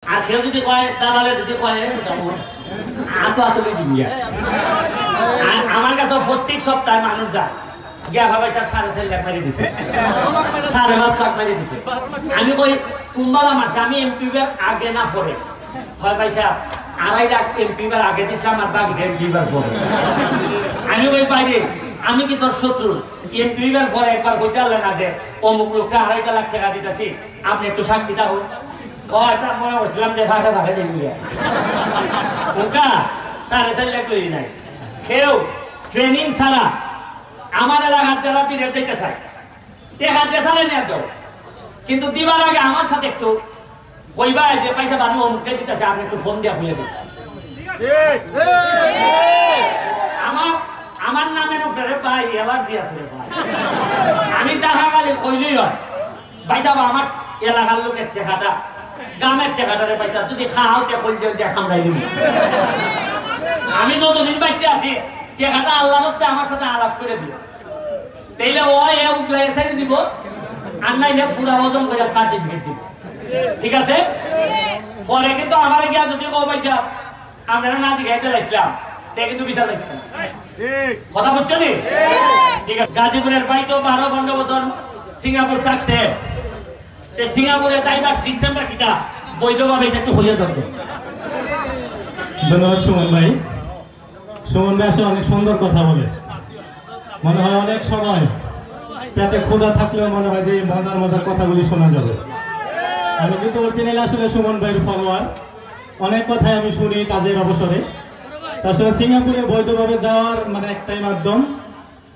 আর কেউ যদি কয় দালালে যদি কয় আতো আতো বেশি গিয়া আমার কাছে প্রত্যেক সপ্তাহে মানুষ যায় গিয়া ভাবাই সব 4.5 লাখ মারি দিছে 5.5 লাখ মারি দিছে। আমি কই কুম্বালা মাসে আমি এমপিবার আগে না পরে হয় পয়সা 2.5 লাখ এমপিবার আগে দিছিলাম আর বাকি এমপিবার পরে। আমি ওই বাইরে আমি কি তোর শত্রু এমপিবার পরে একবার কইতে পারলে না যে অমুক লোকটা 2.5 লাখ টাকা দিতেছি আপনি একটু সাক্ষী দাও। এটা মনে করছিলাম যে ভাগে ভাগে যাই ওটা 4.5 লাখ লই নাই। কেউ ট্রেনিং ছাড়া আমার এলাকার যারা বিরে যেতে চায় টেকা যে চালে নিয়ে দাও, কিন্তু দিবার আগে আমার সাথে একটু কইবা যে পয়সা বানু অমুককে দিতেছে আপনি একটু ফোন দিয়া খুলে দিন। আমার নামের উপরে ভাই অ্যালার্জি আছে রে ভাই। আমি টাকা খালি কইলেই হয় ভাই সাহেব আমার এলাকার লোকের টেকাটা গ্রামের টেকাটারে পয়সা যদি খাও তে কই যে খামরাই দিব। আমি যতদিন বাচ্চা আছি টেকাটা আল্লাহ রাস্তে আমার সাথে আলাপ করে দিও তাইলে ও এ উগলাই এসে দিব আর নাইলে পুরা ওজন করে সার্টিফিকেট দিব। ঠিক আছে? পরে কিন্তু আমার গিয়া যদি কো পয়সা আমরা নাচ গাইতে লাইছিলাম তে কিন্তু বিচার লাগবে না। কথা বুঝছো নি? ঠিক আছে। গাজীপুরের ভাই তো 12-15 বছর সিঙ্গাপুর থাকছে, তে সিঙ্গাপুরে যাইবার সিস্টেমটা কিটা বৈধভাবে এটা একটু হইয়া যেত। ধন্যবাদ সুমন ভাই। সুমন ভাই আসলে অনেক সুন্দর কথা বলে, মনে হয় অনেক সময় পেটে ক্ষুধা থাকলেও মনে হয় যে মজার মজার কথাগুলি শোনা যাবে। আমি কিন্তু অরিজিনাল আসলে সুমন ভাইয়ের ফলোয়ার, অনেক কথাই আমি শুনি কাজের অবসরে। আসলে সিঙ্গাপুরে বৈধভাবে যাওয়ার মানে একটাই মাধ্যম,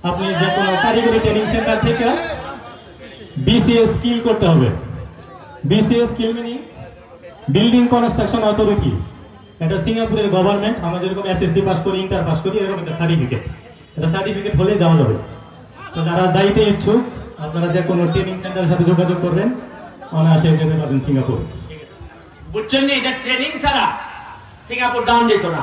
আপনি যে কোনো কারিগরি ট্রেনিং সেন্টার থেকে বিসিএস স্কিল করতে হবে। BCS skill meaning building construction authority, এটা সিঙ্গাপুরের গভর্নমেন্ট। আমরা যেরকম এসএসসি পাস করি, ইন্টার পাস করি, এরকম একটা সার্টিফিকেট। এটা সার্টিফিকেট হলে যাওয়া যাবে। তো যারা যাইতে ইচ্ছুক আপনারা যে কোনো ট্রেনিং সেন্টারের সাথে যোগাযোগ করবেন, অনায়াসে যেতে পারবেন সিঙ্গাপুর। বুঝছেন? এটা ট্রেনিং ছাড়া সিঙ্গাপুর যাওয়া যেত না।